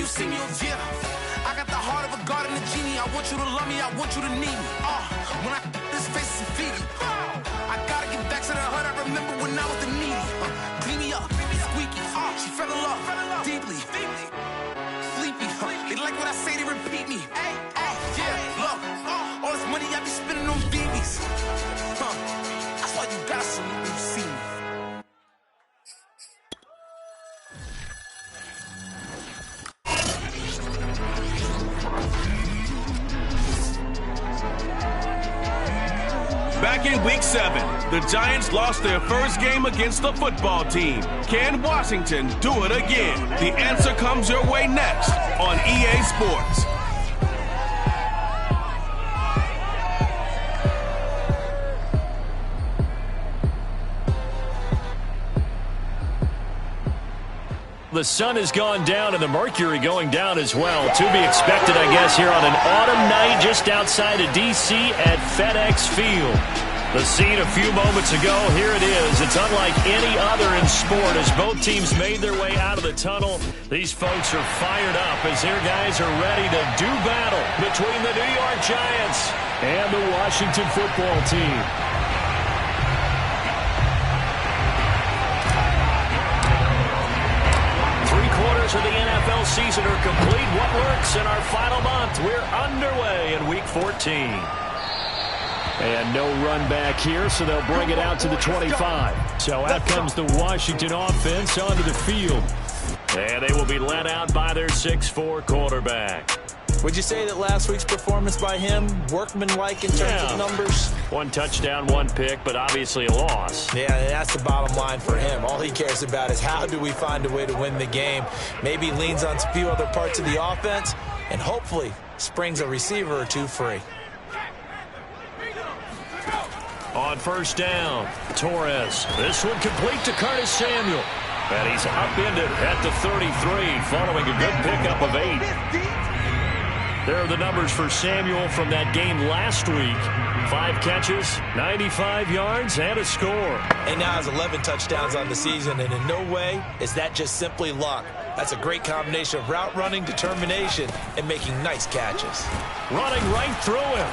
you see me, yeah. I got the heart of a god and a genie. I want you to love me, I want you to need me. When I this face is Fiji. I gotta get back to the hood. I remember when I was the needy. Clean me up, squeaky. She fell in love deeply. Sleepy. They like what I say, they repeat me. Yeah, look, all this money I be spending on BBs. That's why you gotta salute when you see me. Back in Week 7, the Giants lost their first game against the football team. Can Washington do it again? The answer comes your way next on EA Sports. The sun has gone down and the mercury going down as well. To be expected, I guess, here on an autumn night just outside of D.C. at FedEx Field. The scene a few moments ago, here it is. It's unlike any other in sport as both teams made their way out of the tunnel. These folks are fired up as their guys are ready to do battle between the New York Giants and the Washington football team. Of the NFL season are complete. What works in our final month? We're underway in Week 14. And no run back here, so they'll bring it out to the 25. So out comes the Washington offense onto the field. And they will be led out by their 6'4" quarterback. Would you say that last week's performance by him, workmanlike in terms of numbers? One touchdown, one pick, but obviously a loss. Yeah, that's the bottom line for him. All he cares about is how do we find a way to win the game. Maybe leans on a few other parts of the offense, and hopefully springs a receiver or two free. On first down, Torres. This one complete to Curtis Samuel. And he's upended at the 33 following a good pickup of 8. There are the numbers for Samuel from that game last week. 5 catches, 95 yards, and a score. And now has 11 touchdowns on the season, and in no way is that just simply luck. That's a great combination of route running, determination, and making nice catches. Running right through him.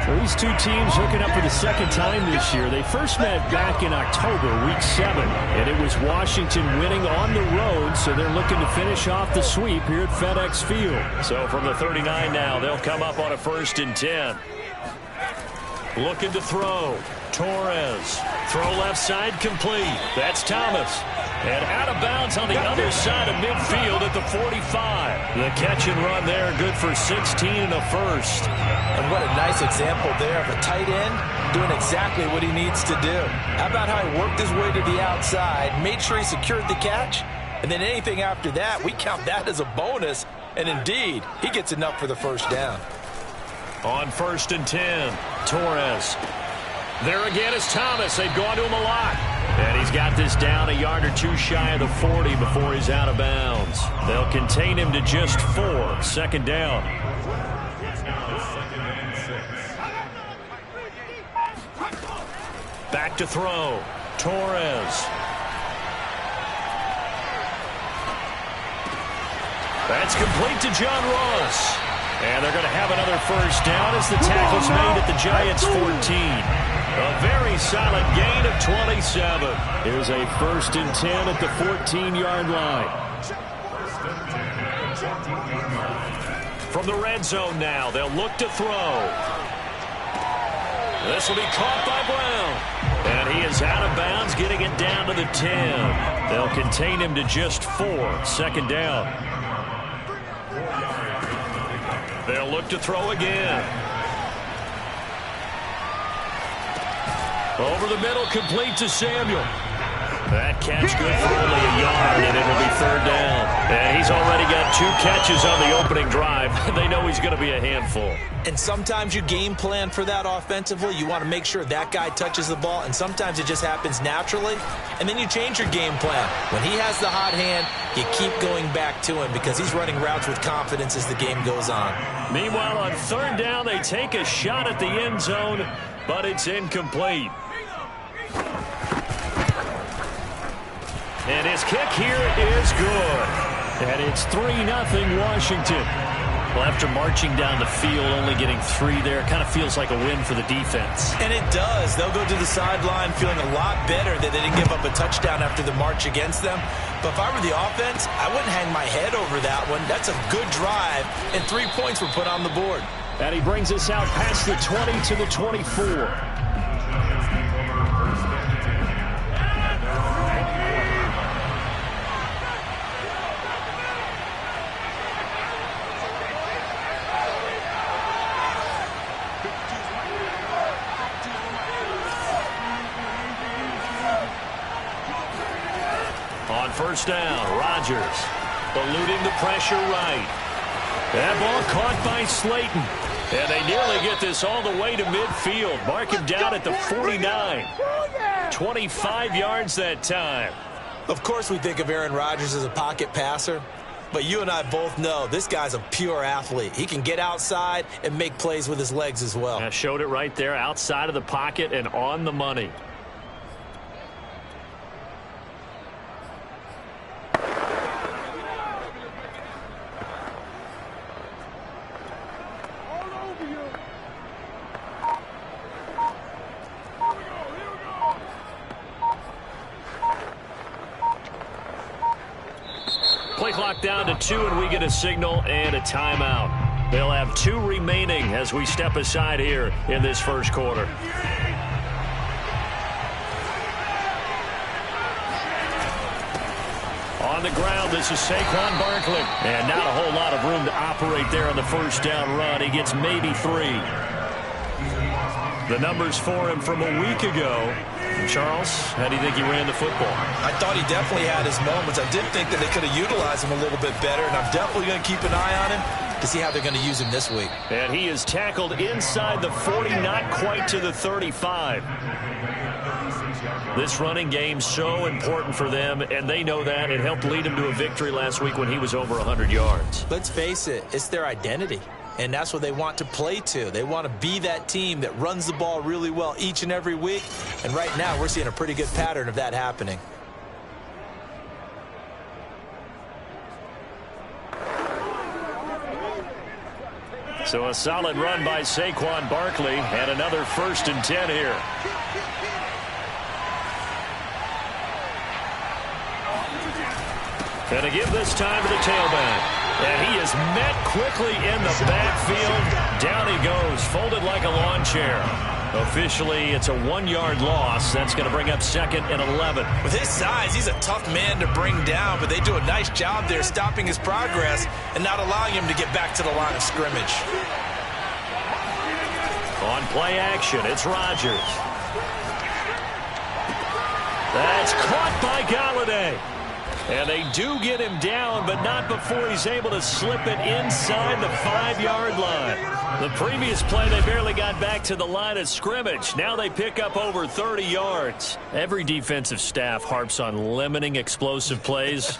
So these two teams hooking up for the second time this year. They first met back in October, Week 7, and it was Washington winning on the road, so they're looking to finish off the sweep here at FedEx Field. So from the 39 now, they'll come up on a 1st and 10. Looking to throw. Torres. Throw left side complete. That's Thomas. And out of bounds on the other side of midfield at the 45. The catch and run there, good for 16 and a first. And what a nice example there of a tight end doing exactly what he needs to do. How about how he worked his way to the outside, made sure he secured the catch, and then anything after that, we count that as a bonus. And indeed, he gets enough for the first down. On 1st and 10, Torres. There again is Thomas. They've gone to him a lot. And he's got this down a yard or two shy of the 40 before he's out of bounds. They'll contain him to just 4. 2nd down. Back to throw. Torres. That's complete to John Ross. And they're going to have another first down as the tackle's made at the Giants' 14. A very solid gain of 27. Here's a 1st and 10 at the 14-yard line. From the red zone now, they'll look to throw. This will be caught by Brown. And he is out of bounds, getting it down to the 10. They'll contain him to just 4. 2nd down. They'll look to throw again. Over the middle, complete to Samuel. That catch good for only a yard, and it'll be 3rd down. And he's already got 2 catches on the opening drive. They know he's going to be a handful. And sometimes you game plan for that offensively. You want to make sure that guy touches the ball, and sometimes it just happens naturally. And then you change your game plan. When he has the hot hand, you keep going back to him because he's running routes with confidence as the game goes on. Meanwhile, on 3rd down, they take a shot at the end zone, but it's incomplete. And his kick here is good. And it's 3-0 Washington. Well, after marching down the field, only getting 3 there, kind of feels like a win for the defense. And it does. They'll go to the sideline feeling a lot better that they didn't give up a touchdown after the march against them. But if I were the offense, I wouldn't hang my head over that one. That's a good drive, and 3 points were put on the board. And he brings us out past the 20 to the 24. On first down, Rodgers eluding the pressure right. That ball caught by Slayton. And they nearly get this all the way to midfield. Mark him down at the 49. 25 yards that time. Of course we think of Aaron Rodgers as a pocket passer, but you and I both know this guy's a pure athlete. He can get outside and make plays with his legs as well. I showed it right there, outside of the pocket and on the money. Play clock down to 2, and we get a signal and a timeout. They'll have 2 remaining as we step aside here in this first quarter. On the ground, this is Saquon Barkley. And not a whole lot of room to operate there on the first down run. He gets maybe 3. The numbers for him from a week ago. Charles, how do you think he ran the football? I thought he definitely had his moments. I did think that they could have utilized him a little bit better, and I'm definitely going to keep an eye on him to see how they're going to use him this week. And he is tackled inside the 40, not quite to the 35. This running game so important for them, and they know that. It helped lead him to a victory last week when he was over 100 yards. Let's face it, it's their identity. And that's what they want to play to. They want to be that team that runs the ball really well each and every week. And right now, we're seeing a pretty good pattern of that happening. So a solid run by Saquon Barkley, and another 1st and 10 here. And a give this time to the tailback. And he is met quickly in the backfield. Down he goes, folded like a lawn chair. Officially, it's a 1-yard loss. That's going to bring up 2nd and 11. With his size, he's a tough man to bring down, but they do a nice job there stopping his progress and not allowing him to get back to the line of scrimmage. On play action, it's Rodgers. That's caught by Galladay. And they do get him down, but not before he's able to slip it inside the 5-yard line. The previous play, they barely got back to the line of scrimmage. Now they pick up over 30 yards. Every defensive staff harps on limiting explosive plays.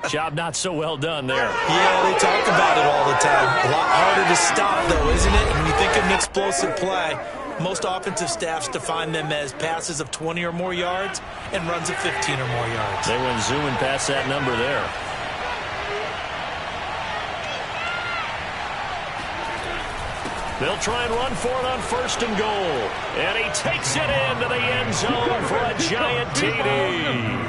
Job not so well done there. Yeah, they talk about it all the time. A lot harder to stop, though, isn't it? When you think of an explosive play, most offensive staffs define them as passes of 20 or more yards and runs of 15 or more yards. They went zooming past that number there. They'll try and run for it on 1st and goal. And he takes it into the end zone for a giant TD.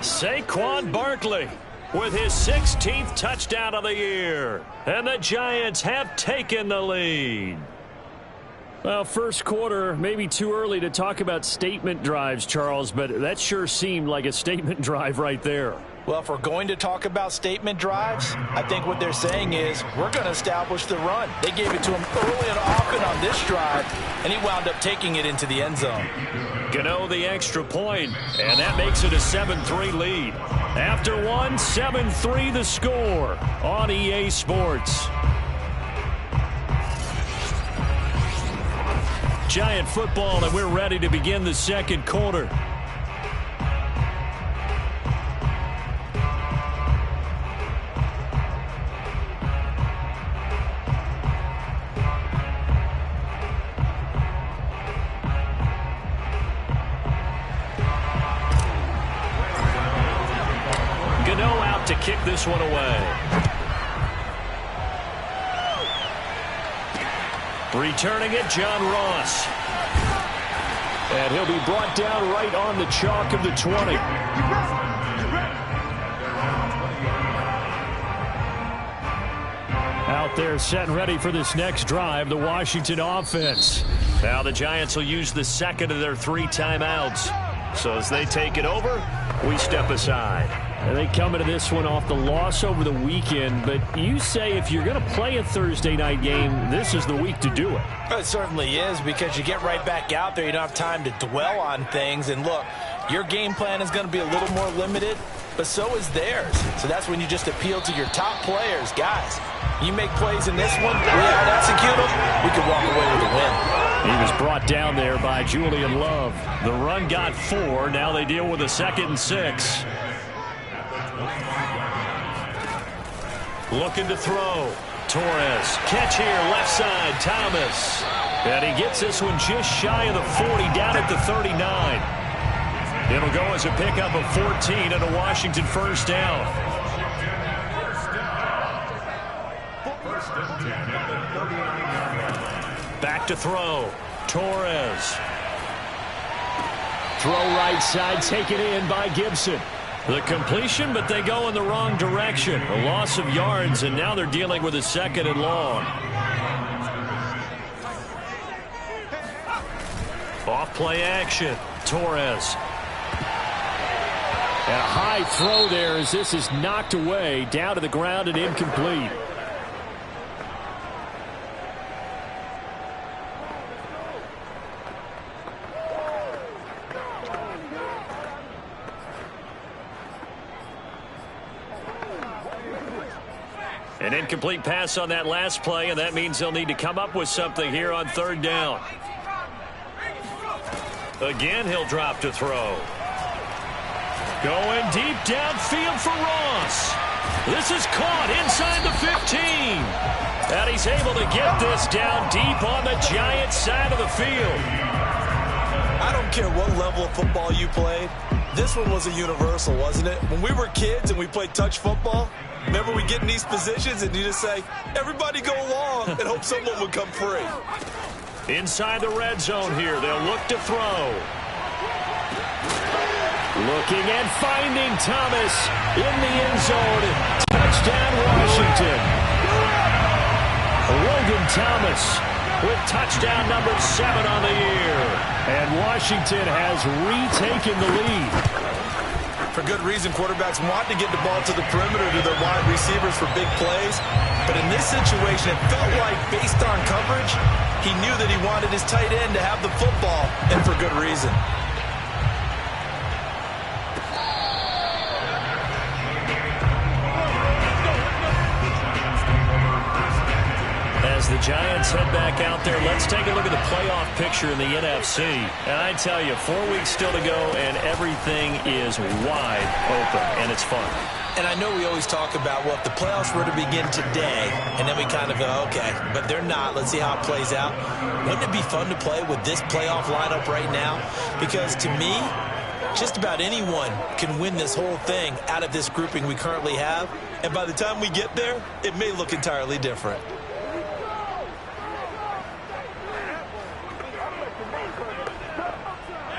Saquon Barkley with his 16th touchdown of the year. And the Giants have taken the lead. Well, first quarter, maybe too early to talk about statement drives, Charles, but that sure seemed like a statement drive right there. Well, if we're going to talk about statement drives, I think what they're saying is we're going to establish the run. They gave it to him early and often on this drive, and he wound up taking it into the end zone. Gano the extra point, and that makes it a 7-3 lead. After one, 7-3 the score on EA Sports. Giant football, and we're ready to begin the second quarter. out to kick this one away. Returning it, John Ross. And he'll be brought down right on the chalk of the 20. Out there set and ready for this next drive, the Washington offense. Now the Giants will use the second of their 3 timeouts. So as they take it over, we step aside. And they come into this one off the loss over the weekend, but you say if you're going to play a Thursday night game, this is the week to do it. Well, it certainly is, because you get right back out there. You don't have time to dwell on things. And look, your game plan is going to be a little more limited, but so is theirs. So that's when you just appeal to your top players. Guys, you make plays in this one, we out-execute them, we can walk away with a win. He was brought down there by Julian Love. The run got 4. Now they deal with a 2nd and 6. Looking to throw. Torres. Catch here, left side, Thomas. And he gets this one just shy of the 40, down at the 39. It'll go as a pickup of 14 and a Washington first down. Back to throw. Torres. Throw right side, taken in by Gibson. The completion, but they go in the wrong direction. A loss of yards, and now they're dealing with a 2nd and long. Off play action. Torres. And a high throw there as this is knocked away, down to the ground and incomplete. An incomplete pass on that last play, and that means they'll need to come up with something here on 3rd down. Again, he'll drop to throw. Going deep downfield for Ross. This is caught inside the 15. And he's able to get this down deep on the Giants side of the field. I don't care what level of football you played. This one was a universal, wasn't it? When we were kids and we played touch football, remember we get in these positions and you just say, everybody go along, and hope someone would come free. Inside the red zone here, they'll look to throw. Looking and finding Thomas in the end zone. Touchdown, Washington. Logan Thomas with touchdown number 7 on the year. And Washington has retaken the lead. For good reason, quarterbacks want to get the ball to the perimeter to their wide receivers for big plays. But in this situation, it felt like, based on coverage, he knew that he wanted his tight end to have the football, and for good reason. As the Giants head back out there, let's take a look at the playoff picture in the NFC. And I tell you, 4 weeks still to go, and everything is wide open, and it's fun. And I know we always talk about, well, if the playoffs were to begin today, and then we kind of go, okay, but they're not. Let's see how it plays out. Wouldn't it be fun to play with this playoff lineup right now? Because to me, just about anyone can win this whole thing out of this grouping we currently have. And by the time we get there, it may look entirely different.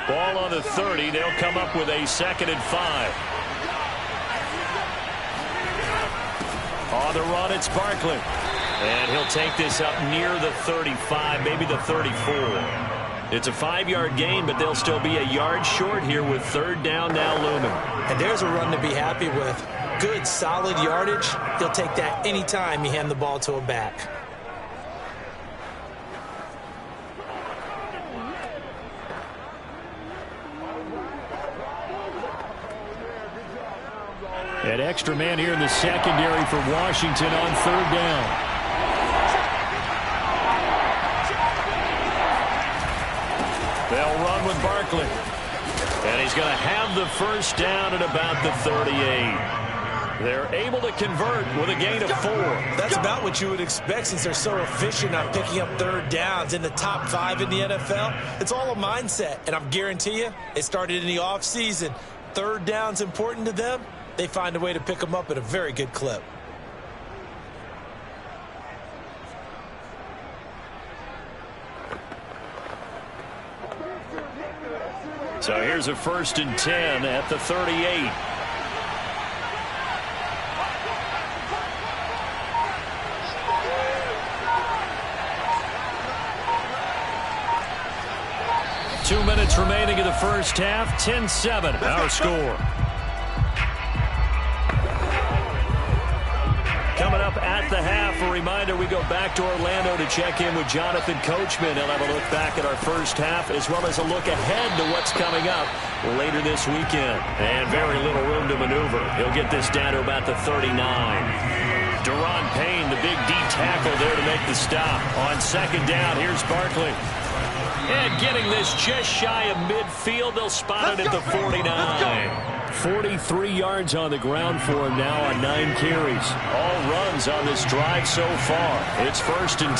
Ball on the 30. They'll come up with a 2nd and 5. On the run, it's Barkley. And he'll take this up near the 35, maybe the 34. It's a 5-yard gain, but they'll still be a yard short here with 3rd down now looming. And there's a run to be happy with. Good, solid yardage. He'll take that anytime you hand the ball to him back. An extra man here in the secondary for Washington on 3rd down. They'll run with Barkley. And he's going to have the first down at about the 38. They're able to convert with a gain of 4. That's about what you would expect since they're so efficient on picking up 3rd downs in the top 5 in the NFL. It's all a mindset, and I'm guarantee you it started in the offseason. 3rd down's important to them. they find a way to pick them up at a very good clip. So here's a 1st and 10 at the 38. Two minutes remaining in the first half. 10-7, our score. Coming up at the half, a reminder, we go back to Orlando to check in with Jonathan Coachman. He'll have a look back at our first half as well as a look ahead to what's coming up later this weekend. And very little room to maneuver. He'll get this down to about the 39. Deron Payne, the big D tackle there to make the stop. On 2nd down, here's Barkley. And getting this just shy of midfield, they'll spot it at the 49. 43 yards on the ground for him now on 9 carries. All runs on this drive so far. It's 1st and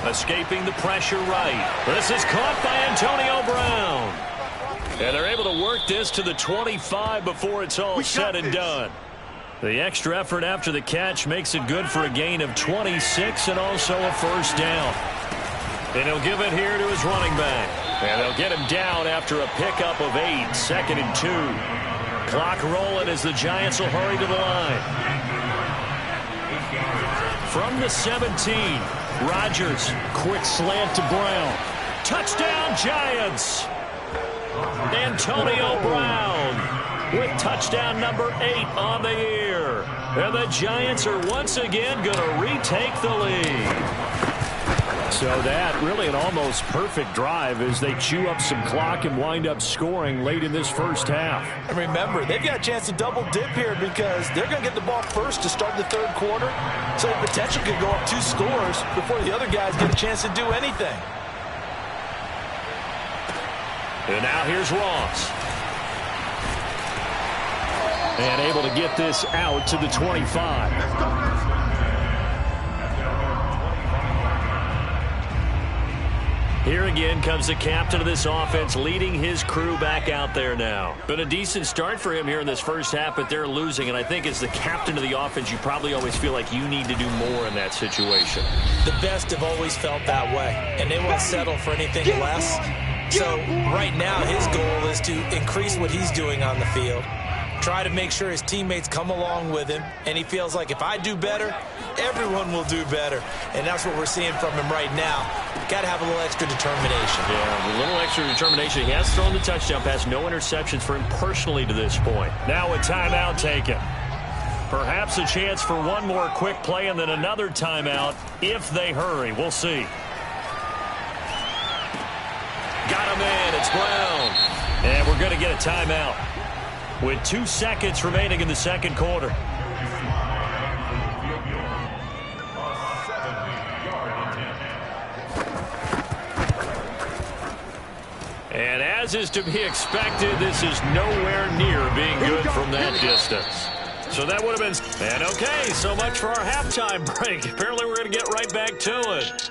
10. Escaping the pressure right. This is caught by Antonio Brown. And they're able to work this to the 25 before it's all said and done. The extra effort after the catch makes it good for a gain of 26 and also a 1st down. And he'll give it here to his running back. And they'll get him down after a pickup of 8. 2nd and 2. Clock rolling as the Giants will hurry to the line. From the 17, Rodgers, quick slant to Brown. Touchdown, Giants! Antonio Brown with touchdown number 8 on the year. And the Giants are once again going to retake the lead. So that really an almost perfect drive as they chew up some clock and wind up scoring late in this first half. And remember, they've got a chance to double dip here because they're going to get the ball first to start the 3rd quarter. So the potential could go up 2 scores before the other guys get a chance to do anything. And now here's Ross. And able to get this out to the 25. Here again comes the captain of this offense leading his crew back out there now. Been a decent start for him here in this first half, but they're losing. And I think as the captain of the offense, you probably always feel like you need to do more in that situation. The best have always felt that way, and they won't settle for anything less. So right now his goal is to increase what he's doing on the field. Try to make sure his teammates come along with him, and he feels like if I do better, everyone will do better. And that's what we're seeing from him right now. Got to have a little extra determination. Yeah, a little extra determination. He has thrown the touchdown pass. No interceptions for him personally to this point. Now a timeout taken. Perhaps a chance for one more quick play and then another timeout if they hurry. We'll see. Got him in. It's Brown. And we're going to get a timeout with 2 seconds remaining in the 2nd quarter. And as is to be expected, this is nowhere near being good from that distance. So that would have been... And okay, so much for our halftime break. Apparently we're going to get right back to it.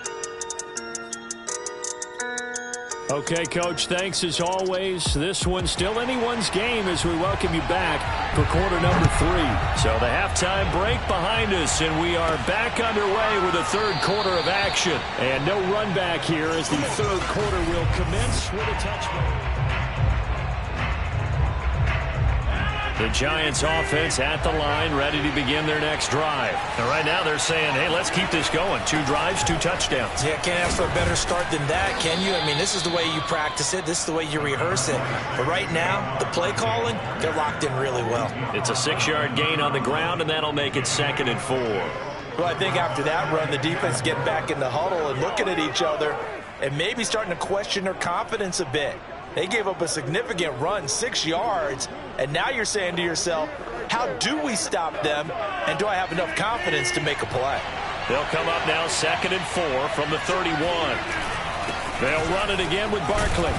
Okay, Coach, thanks as always. This one's still anyone's game as we welcome you back for quarter number 3. So the halftime break behind us, and we are back underway with the 3rd quarter of action. And no run back here as the 3rd quarter will commence with a touchdown. The Giants offense at the line, ready to begin their next drive. And right now they're saying, hey, let's keep this going. 2 drives, 2 touchdowns. Yeah, can't ask for a better start than that, can you? I mean, this is the way you practice it. This is the way you rehearse it. But right now, the play calling, they're locked in really well. It's a 6-yard gain on the ground, and that'll make it 2nd and 4. Well, I think after that run, the defense getting back in the huddle and looking at each other and maybe starting to question their confidence a bit. They gave up a significant run, 6 yards, and now you're saying to yourself, how do we stop them, and do I have enough confidence to make a play? They'll come up now 2nd and 4 from the 31. They'll run it again with Barkley.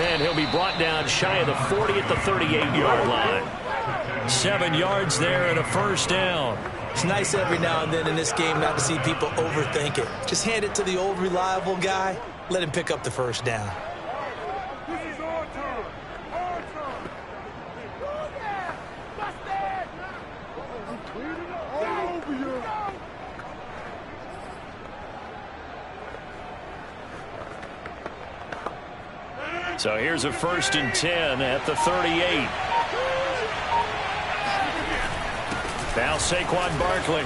And he'll be brought down shy of the 40 at the 38-yard line. 7 yards there and a 1st down. It's nice every now and then in this game not to see people overthink it. Just hand it to the old reliable guy, let him pick up the 1st down. So here's a 1st and 10 at the 38. Now Saquon Barkley.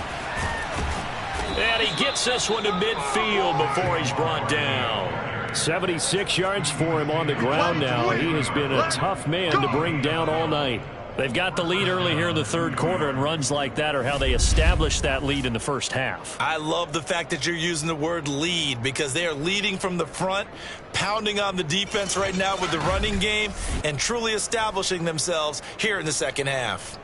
And he gets this one to midfield before he's brought down. 76 yards for him on the ground now. He has been a tough man to bring down all night. They've got the lead early here in the 3rd quarter, and runs like that are how they established that lead in the 1st half. I love the fact that you're using the word lead, because they are leading from the front, pounding on the defense right now with the running game, and truly establishing themselves here in the 2nd half.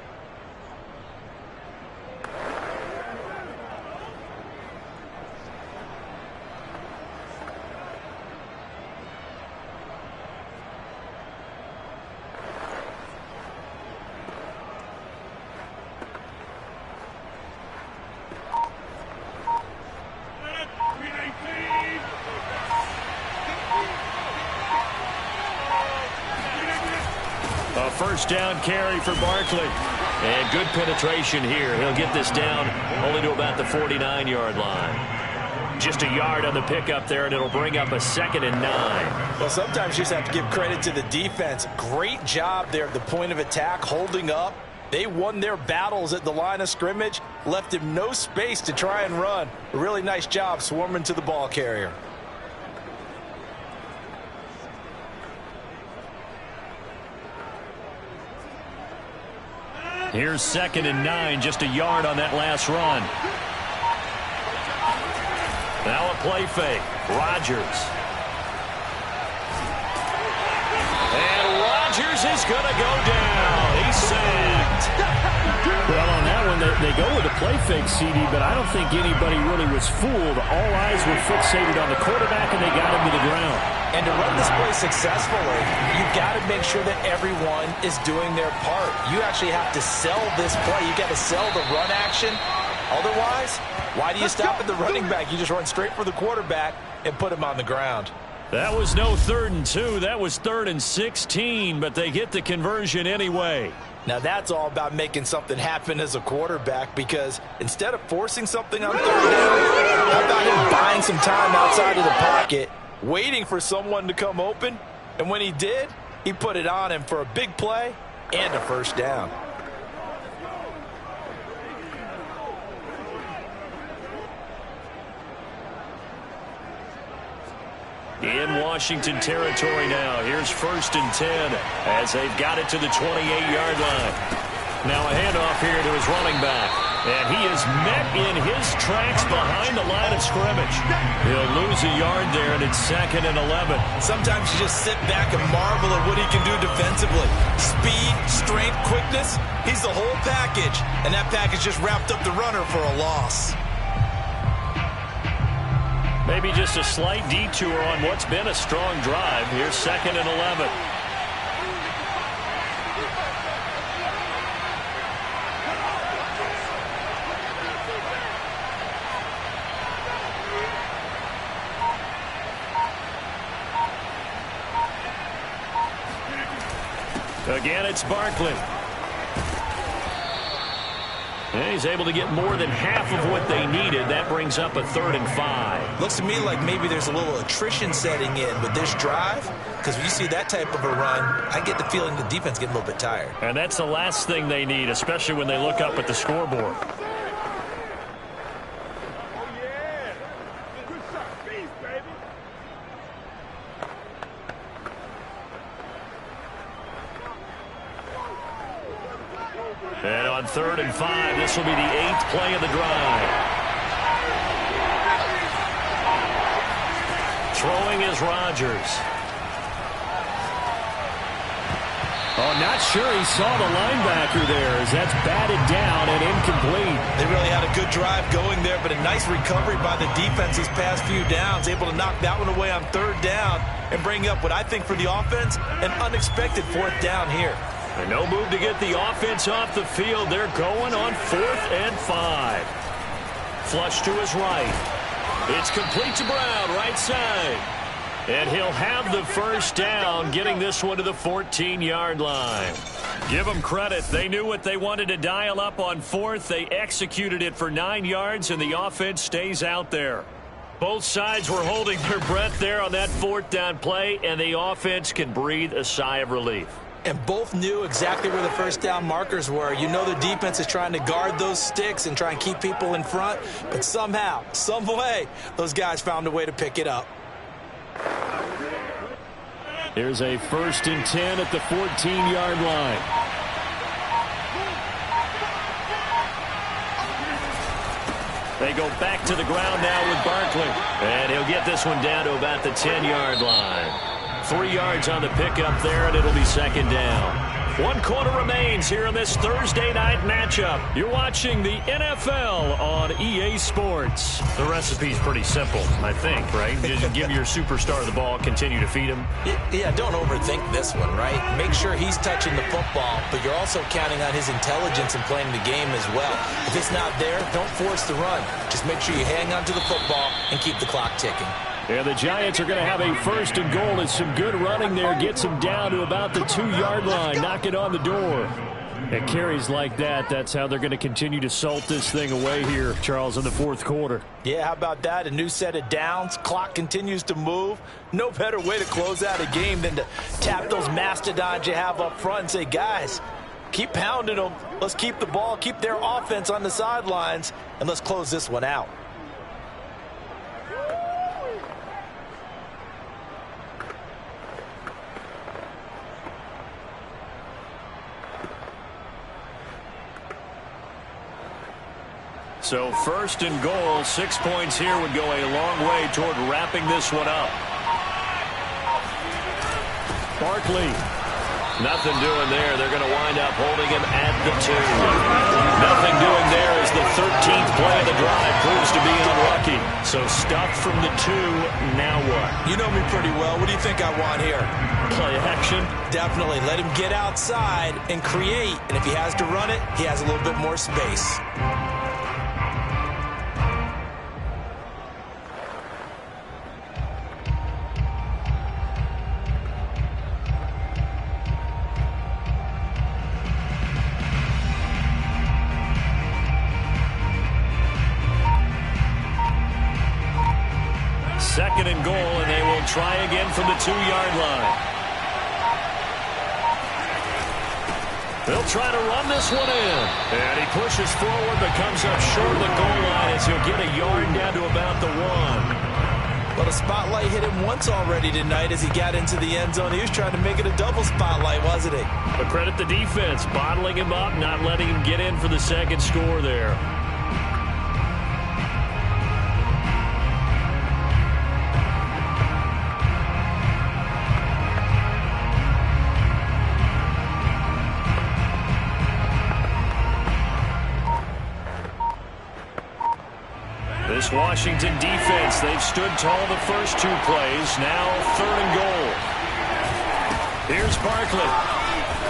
A 1st down carry for Barkley. And good penetration here. He'll get this down only to about the 49-yard line. Just a yard on the pickup there, and it'll bring up a 2nd and 9. Well, sometimes you just have to give credit to the defense. Great job there at the point of attack, holding up. They won their battles at the line of scrimmage, left him no space to try and run. A really nice job swarming to the ball carrier. Here's 2nd and 9, just a yard on that last run. Now a play fake. Rodgers. And Rodgers is going to go down. He's sacked. Well, on that one, they go with a play fake, CD, but I don't think anybody really was fooled. All eyes were fixated on the quarterback, and they got him to the ground. And to run this play successfully, you've got to make sure that everyone is doing their part. You actually have to sell this play. You've got to sell the run action. Otherwise, why do you stop at the running back? You just run straight for the quarterback and put him on the ground. That was no 3rd and 2. That was 3rd and 16, but they get the conversion anyway. Now that's all about making something happen as a quarterback, because instead of forcing something on 3rd down, how about him buying some time outside of the pocket, waiting for someone to come open, and when he did, he put it on him for a big play and a 1st down. In Washington territory now. Here's 1st and 10 as they've got it to the 28-yard line. Now a handoff here to his running back. And he is met in his tracks behind the line of scrimmage. He'll lose a yard there, and it's 2nd and 11. Sometimes you just sit back and marvel at what he can do defensively. Speed, strength, quickness, he's the whole package. And that package just wrapped up the runner for a loss. Maybe just a slight detour on what's been a strong drive. Here's 2nd and 11. Again, it's Barkley. And he's able to get more than half of what they needed. That brings up a 3rd and 5. Looks to me like maybe there's a little attrition setting in with this drive, because when you see that type of a run, I get the feeling the defense getting a little bit tired. And that's the last thing they need, especially when they look up at the scoreboard. And on 3rd and 5, this will be the 8th play of the drive. Throwing is Rodgers. Oh, not sure he saw the linebacker there, as that's batted down and incomplete. They really had a good drive going there, but a nice recovery by the defense these past few downs, able to knock that one away on 3rd down and bring up what I think for the offense, an unexpected 4th down here. And no move to get the offense off the field. They're going on 4th and 5. Flush to his right. It's complete to Brown, right side. And he'll have the 1st down, getting this one to the 14-yard line. Give them credit. They knew what they wanted to dial up on 4th. They executed it for 9 yards, and the offense stays out there. Both sides were holding their breath there on that fourth down play, and the offense can breathe a sigh of relief. And both knew exactly where the first down markers were. You know the defense is trying to guard those sticks and try and keep people in front, but somehow, some way, those guys found a way to pick it up. Here's a 1st and 10 at the 14-yard line. They go back to the ground now with Barkley. And he'll get this one down to about the 10-yard line. 3 yards on the pickup there, and it'll be 2nd down. 1 quarter remains here in this Thursday night matchup. You're watching the NFL on EA Sports. The recipe's pretty simple, I think, right? Just give your superstar the ball, continue to feed him. Yeah, don't overthink this one, right? Make sure he's touching the football, but you're also counting on his intelligence in playing the game as well. If it's not there, don't force the run. Just make sure you hang on to the football and keep the clock ticking. And the Giants are going to have a 1st and goal as some good running there gets them down to about the 2-yard line. Knock it on the door. And carries like that, that's how they're going to continue to salt this thing away here, Charles, in the 4th quarter. Yeah, how about that? A new set of downs. Clock continues to move. No better way to close out a game than to tap those mastodons you have up front and say, guys, keep pounding them. Let's keep the ball, keep their offense on the sidelines, and let's close this one out. So 1st and goal, 6 points here would go a long way toward wrapping this one up. Barkley. Nothing doing there. They're going to wind up holding him at the 2. Nothing doing there as the 13th play of the drive proves to be unlucky. So stuff from the 2. Now what? You know me pretty well. What do you think I want here? Play action? Definitely. Let him get outside and create. And if he has to run it, he has a little bit more space. Second and goal, and they will try again from the 2-yard line. They'll try to run this one in. And he pushes forward, but comes up short of the goal line as he'll get a yard down to about the 1. Well, the spotlight hit him once already tonight as he got into the end zone. He was trying to make it a double spotlight, wasn't he? But credit the defense, bottling him up, not letting him get in for the second score there. This Washington defense, they've stood tall the first 2 plays. Now 3rd and goal. Here's Barkley.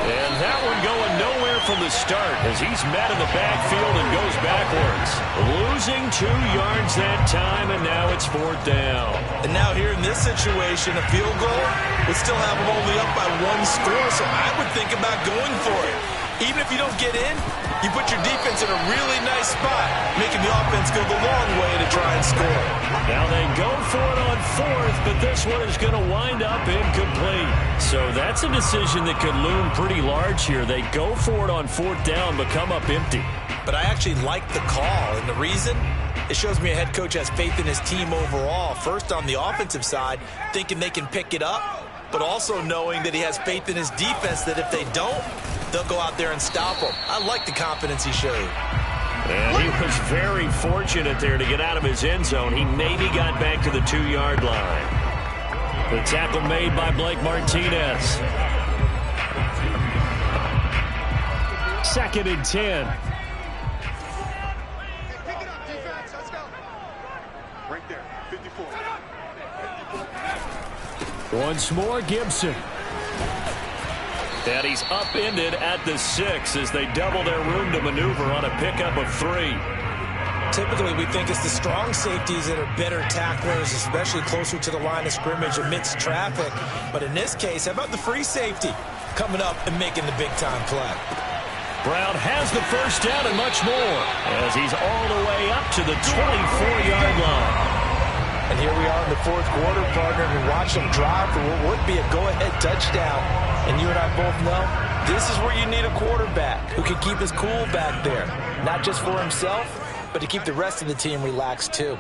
And that one going nowhere from the start as he's met in the backfield and goes backwards. Losing 2 yards that time, and now it's 4th down. And now here in this situation, a field goal would still have them only up by 1 score, so I would think about going for it. Even if you don't get in, you put your defense in a really nice spot, making the offense go the long way to try and score. Now they go for it on 4th, but this one is going to wind up incomplete. So that's a decision that could loom pretty large here. They go for it on 4th down, but come up empty. But I actually like the call, and the reason? It shows me a head coach has faith in his team overall. First on the offensive side, thinking they can pick it up, but also knowing that he has faith in his defense that if they don't, they'll go out there and stop him. I like the confidence he showed. And he was very fortunate there to get out of his end zone. He maybe got back to the 2-yard line. The tackle made by Blake Martinez. 2nd and 10. Pick it up, defense. Let's go. Right there, 54. Once more, Gibson. And he's upended at the 6 as they double their room to maneuver on a pickup of 3. Typically, we think it's the strong safeties that are better tacklers, especially closer to the line of scrimmage amidst traffic. But in this case, how about the free safety coming up and making the big-time play? Brown has the first down and much more as he's all the way up to the 24-yard line. And here we are in the fourth quarter, partner, and watch them drive for what would be a go-ahead touchdown. And you and I both know this is where you need a quarterback who can keep his cool back there, not just for himself, but to keep the rest of the team relaxed too.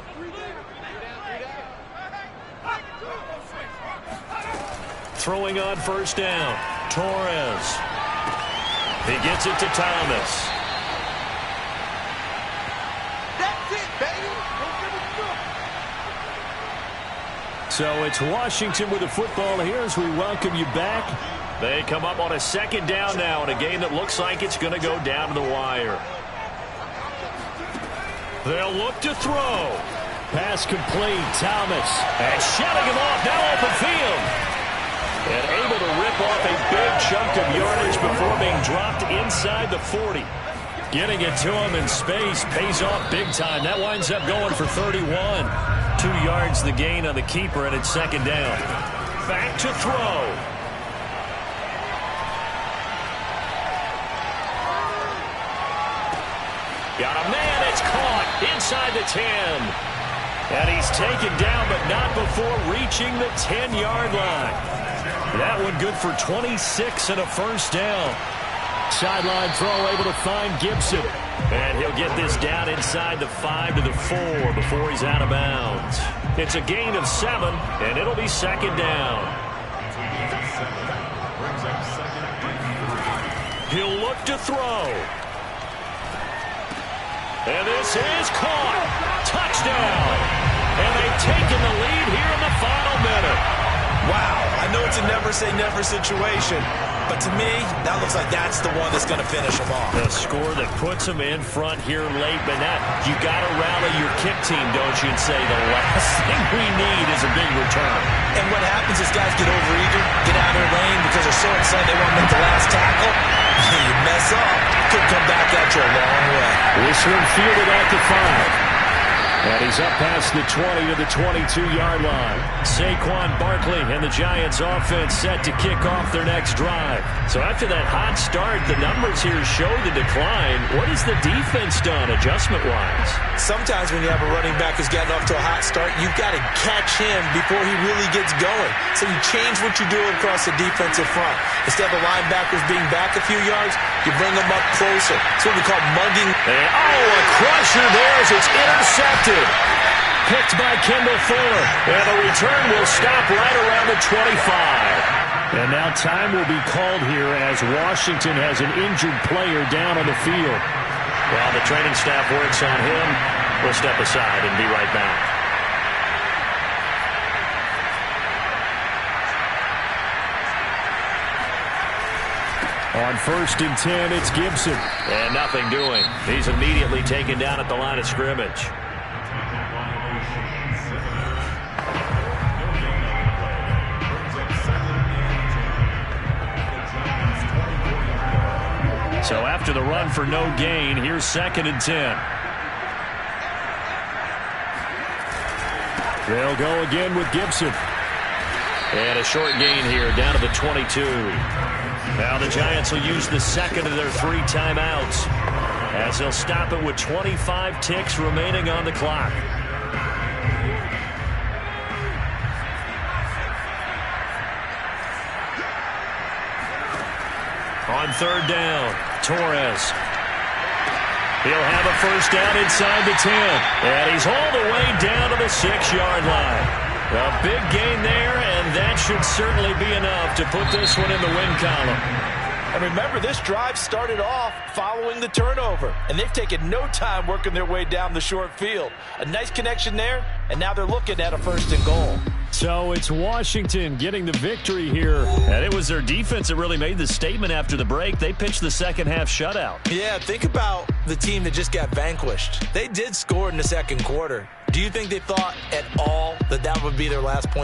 Throwing on first down, Torres. He gets it to Thomas. That's it, baby. So it's Washington with the football here as we welcome you back. They come up on a second down now in a game that looks like it's going to go down to the wire. They'll look to throw. Pass complete, Thomas. And shoving him off, now open field. And able to rip off a big chunk of yardage before being dropped inside the 40. Getting it to him in space pays off big time. That winds up going for 31. 2 yards the gain on the keeper, and it's second down. Back to throw. Got a man, it's caught inside the 10. And he's taken down, but not before reaching the 10-yard line. That one good for 26 and a first down. Sideline throw, able to find Gibson. And he'll get this down inside the 5 to the 4 before he's out of bounds. It's a gain of 7, and it'll be second down. He'll look to throw. And this is caught. Touchdown. And they've taken the lead here in the final minute. Wow, I know it's a never-say-never situation, but to me, that looks like that's the one that's going to finish them off. The score that puts them in front here late, but now you got to rally your kick team, don't you, and say the last thing we need is a big return. And what happens is guys get overeager, get out of their lane because they're so excited they want to make the last tackle. You mess up, could come back at you a long way. This one fielded at the 5. And he's up past the 20 to the 22-yard line. Saquon Barkley and the Giants offense set to kick off their next drive. So after that hot start, the numbers here show the decline. What has the defense done adjustment-wise? Sometimes when you have a running back who's gotten off to a hot start, you've got to catch him before he really gets going. So you change what you do across the defensive front. Instead of the linebackers being back a few yards, you bring them up closer. It's what we call mugging. And, a crusher there as it's intercepted. Picked by Kendall Fuller. And the return will stop right around the 25. And now time will be called here as Washington has an injured player down on the field. While the training staff works on him, we'll step aside and be right back. On 1st and 10, it's Gibson. And nothing doing. He's immediately taken down at the line of scrimmage. So after the run for no gain, here's 2nd and 10. They'll go again with Gibson. And a short gain here down to the 22. Now the Giants will use the second of their 3 timeouts as they'll stop it with 25 ticks remaining on the clock. On 3rd down, Torres. He'll have a first down inside the 10. And he's all the way down to the 6-yard line. A big gain there, and that should certainly be enough to put this one in the win column. And remember, this drive started off following the turnover, and they've taken no time working their way down the short field. A nice connection there, and now they're looking at a 1st and goal. So it's Washington getting the victory here. And it was their defense that really made the statement after the break. They pitched the second-half shutout. Yeah, think about the team that just got vanquished. They did score in the second quarter. Do you think they thought at all that that would be their last point?